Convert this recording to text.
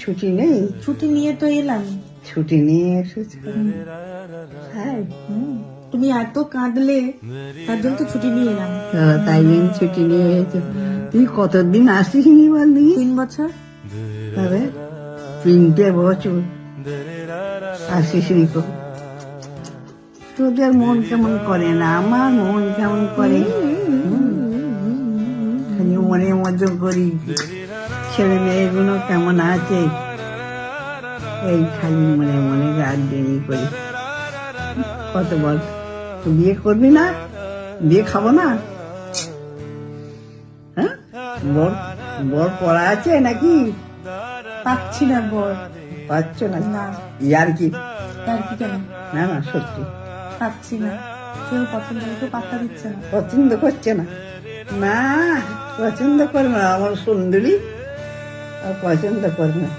ছুটি নেই? ছুটি নিয়ে তো এলাম। ছুটি নিয়ে এসেছো? হ্যাঁ, তুমি এত কাঁদলে তার জন্য তো ছুটি নিয়ে এলাম। তাই জন্য ছুটি নিয়ে এসেছো। তুই কতদিন আসিসনি বললি? 3 বছর। তবে 3টে বছর আসিসনি তো। তোদের মন কেমন করে না, আমার মন কেমন করে। খালি মনে মতো করি ছেলে মেয়েগুলো কেমন আছে, এই খালি মনে মনে গার্জেনই করি। কত বল, তুই বিয়ে করবি না? বিয়ে খাবো না? হ্যাঁ, বর বর পড়া আছে নাকি? পাচ্ছি না বর। পাচ্ছ না? না। ইয়ার কি? তার কি কেন? না না, সত্যি পাচ্ছি না, কেউ পছন্দ করে কেউ পাত্তা দিচ্ছে না। পছন্দ করছে না? না, পছন্দ করবে না, আমার সুন্দরী আর পছন্দ করবে না।